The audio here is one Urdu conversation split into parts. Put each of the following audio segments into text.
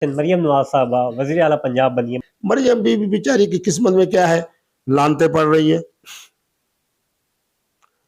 مریم نواز صاحبہ وزیر اعلیٰ پنجاب بنی ہے۔ مریم بی بیچاری کی قسمت میں کیا ہے؟ لانتے پڑ رہی ہیں،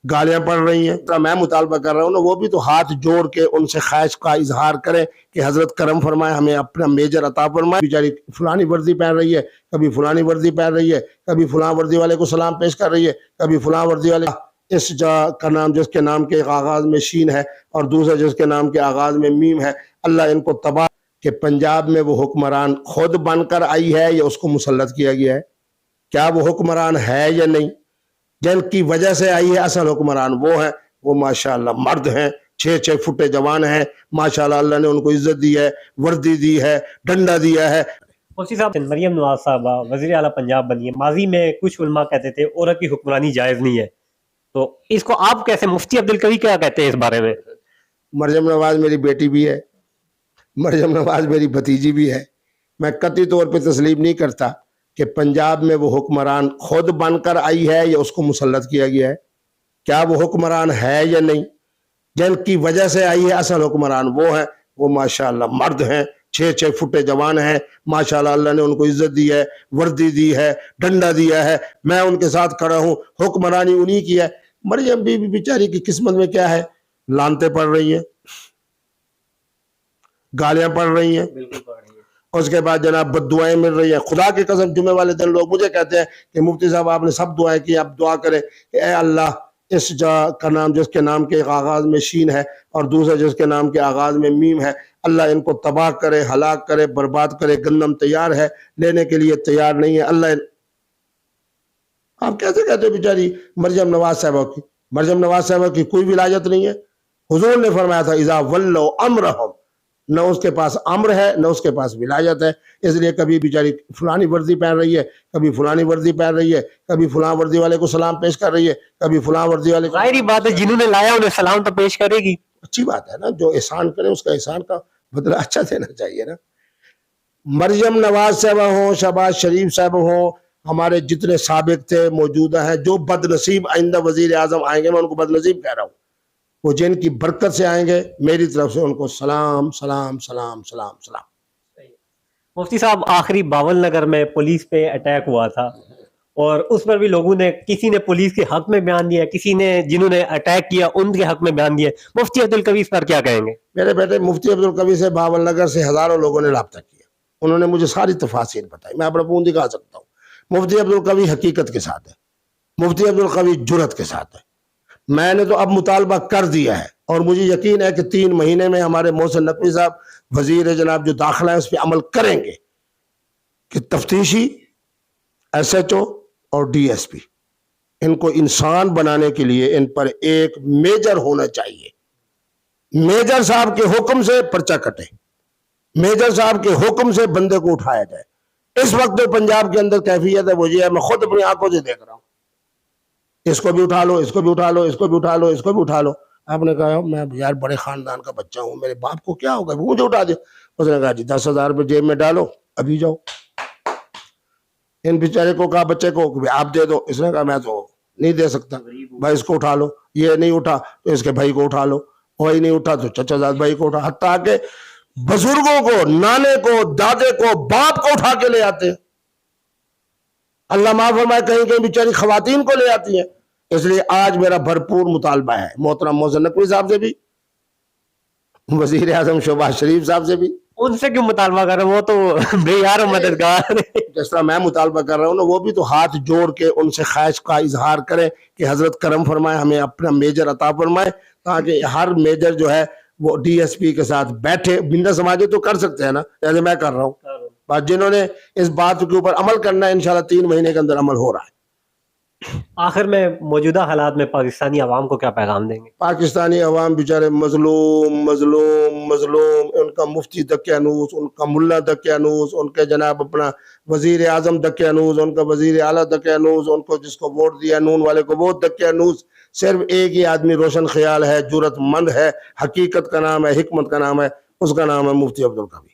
گالیاں پڑ رہی ہیں۔ میں مطالبہ کر رہا ہوں نا، وہ بھی تو ہاتھ جوڑ کے ان سے خواہش کا اظہار کریں کہ حضرت کرم فرمائے، ہمیں اپنا میجر عطا فرمائے۔ بیچاری فلانی وردی پہن رہی ہے، کبھی فلانی وردی پہن رہی ہے، کبھی فلاں وردی والے کو سلام پیش کر رہی ہے، کبھی فلاں وردی والے اس جا کا نام جس کے نام کے ایک آغاز میں شین ہے اور دوسرا جس کے نام کے آغاز میں میم ہے، اللہ ان کو تباہ۔ کہ پنجاب میں وہ حکمران خود بن کر آئی ہے یا اس کو مسلط کیا گیا ہے؟ کیا وہ حکمران ہے یا نہیں؟ جن کی وجہ سے آئی ہے اصل حکمران وہ ہیں، وہ ماشاءاللہ مرد ہیں، 6 فٹے جوان ہیں، ماشاءاللہ اللہ نے ان کو عزت دی ہے، وردی دی ہے، ڈنڈا دیا ہے۔ مفتی صاحب، مریم نواز صاحبہ وزیر اعلیٰ پنجاب بنی ہے۔ ماضی میں کچھ علماء کہتے تھے عورت کی حکمرانی جائز نہیں ہے، تو اس کو آپ کیسے، مفتی عبدالقوی کیا کہتے ہیں اس بارے میں؟ مریم نواز میری بیٹی بھی ہے، مریم نواز میری بھتیجی بھی ہے۔ میں قطعی طور پہ تسلیم نہیں کرتا کہ پنجاب میں وہ حکمران خود بن کر آئی ہے یا اس کو مسلط کیا گیا ہے۔ کیا وہ حکمران ہے یا نہیں؟ جن کی وجہ سے آئی ہے اصل حکمران وہ ہیں، وہ ماشاءاللہ مرد ہیں، 6 فٹے جوان ہیں، ماشاءاللہ اللہ نے ان کو عزت دی ہے، وردی دی ہے، ڈنڈا دیا ہے، میں ان کے ساتھ کھڑا ہوں، حکمرانی انہی کی ہے۔ مریم بی بیچاری کی قسمت میں کیا ہے؟ لانتے پڑ رہی ہیں، گالیاں پڑ رہی ہیں، اس کے بعد جناب بد دعائیں مل رہی ہیں۔ خدا کی قسم جمعے والے دن لوگ مجھے کہتے ہیں کہ مفتی صاحب آپ نے سب دعائیں کی، آپ دعا کریں کہ اے اللہ اس جا کا نام جس کے نام کے ایک آغاز میں شین ہے اور دوسرا جس کے نام کے آغاز میں میم ہے، اللہ ان کو تباہ کرے، ہلاک کرے، برباد کرے۔ گندم تیار ہے، لینے کے لیے تیار نہیں ہے۔ اللہ آپ کیسے کہتے ہو بیچاری مریم نواز صاحبہ کی؟ مریم نواز صاحبہ کی کوئی ولایت نہیں ہے۔ حضور نے فرمایا تھا اذا ولوا امرہم، نہ اس کے پاس امر ہے نہ اس کے پاس ولایت ہے۔ اس لیے کبھی بیچاری فلانی وردی پہن رہی ہے، کبھی فلانی وردی پہن رہی ہے، کبھی فلاں وردی والے کو سلام پیش کر رہی ہے، کبھی فلاں وردی والے کو۔ ظاہری بات ہے، جنہوں نے لایا انہیں سلام تو پیش کرے گی۔ اچھی بات ہے نا، جو احسان کرے اس کا احسان کا بدلہ اچھا دینا چاہیے نا۔ مریم نواز صاحبہ ہوں، شہباز شریف صاحب ہوں، ہمارے جتنے سابق تھے موجودہ ہیں، جو بد نصیب آئندہ وزیر اعظم آئیں گے میں ان کو بد نصیب کہہ رہا ہوں، وہ جن کی برکت سے آئیں گے میری طرف سے ان کو سلام سلام سلام سلام سلام۔ مفتی صاحب، آخری باول نگر میں پولیس پہ اٹیک ہوا تھا اور اس پر بھی لوگوں نے، کسی نے پولیس کے حق میں بیان دیا، کسی نے جنہوں نے اٹیک کیا ان کے حق میں بیان دیا۔ مفتی عبدالقوی اس پر کیا کہیں گے؟ میرے بیٹے مفتی عبدالقوی سے باول نگر سے ہزاروں لوگوں نے رابطہ کیا، انہوں نے مجھے ساری تفاصیل بتائی، میں اپنا پون دکھا سکتا ہوں۔ مفتی عبدالقوی حقیقت کے ساتھ ہے، مفتی عبدالقوی جرأت کے ساتھ ہے۔ میں نے تو اب مطالبہ کر دیا ہے اور مجھے یقین ہے کہ 3 مہینے میں ہمارے محسن نقوی صاحب وزیر جناب جو داخلہ ہے اس پہ عمل کریں گے کہ تفتیشی، ایس ایچ او اور ڈی ایس پی، ان کو انسان بنانے کے لیے ان پر ایک میجر ہونا چاہیے۔ میجر صاحب کے حکم سے پرچہ کٹے، میجر صاحب کے حکم سے بندے کو اٹھایا جائے۔ اس وقت جو پنجاب کے اندر کیفیت ہے وہ یہ ہے، میں خود اپنی آنکھوں سے دیکھ رہا ہوں، اس کو بھی اٹھا لو، اس کو بھی اٹھا لو، اس کو بھی اٹھا لو، اس کو بھی اٹھا لو۔ آپ نے کہا میں یار بڑے خاندان کا بچہ ہوں، میرے باپ کو کیا ہوگا، مجھے اٹھا دیا۔ اس نے کہا جی 10,000 روپے جیب میں ڈالو، ابھی جاؤ۔ ان بیچارے کو کہا بچے کو کہ آپ دے دو، اس نے کہا میں تو نہیں دے سکتا، بھائی اس کو اٹھا لو۔ یہ نہیں اٹھا تو اس کے بھائی کو اٹھا لو، وہی نہیں اٹھا تو چچا زاد بھائی کو اٹھا، حتیٰ کہ بزرگوں کو، نانے کو، دادے کو، باپ کو اٹھا کے لے آتے ہیں۔ اللہ معاف فرمائے، کہیں کہیں بیچاری خواتین کو لے آتی ہیں۔ اس لیے آج میرا بھرپور مطالبہ ہے محترم محسن نقوی صاحب سے بھی، وزیر اعظم شہباز شریف صاحب سے بھی۔ ان سے کیوں مطالبہ کر رہے ہیں؟ وہ تو بے یار و مددگار۔ جس طرح میں مطالبہ کر رہا ہوں نا، وہ بھی تو ہاتھ جوڑ کے ان سے خواہش کا اظہار کریں کہ حضرت کرم فرمائے، ہمیں اپنا میجر عطا فرمائے، تاکہ ہر میجر جو ہے وہ ڈی ایس پی کے ساتھ بیٹھے۔ بندہ سماجی تو کر سکتے ہیں نا، جیسے میں کر رہا ہوں، بات جنہوں نے اس بات کے اوپر عمل کرنا ہے انشاءاللہ 3 مہینے کے اندر عمل ہو رہا ہے۔ آخر میں موجودہ حالات میں پاکستانی عوام کو کیا پیغام دیں گے؟ پاکستانی عوام بیچارے مظلوم مظلوم مظلوم، ان کا مفتی دقیانوس، ان کا ملا دقیانوس، ان کے جناب اپنا وزیر اعظم دقیانوس، ان کا وزیر اعلیٰ دقیانوس، ان کو جس کو ووٹ دیا نون والے کو وہ دقیانوس۔ صرف ایک ہی آدمی روشن خیال ہے، جرأت مند ہے، حقیقت کا نام ہے، حکمت کا نام ہے، اس کا نام ہے مفتی عبدالقوی۔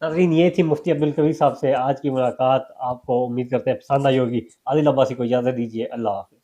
ناظرین، یہ تھی مفتی عبدالقوی صاحب سے آج کی ملاقات۔ آپ کو امید کرتے ہیں پسند آئی ہوگی۔ عادل عباسی کو اجازت دیجیے، اللہ حافظ۔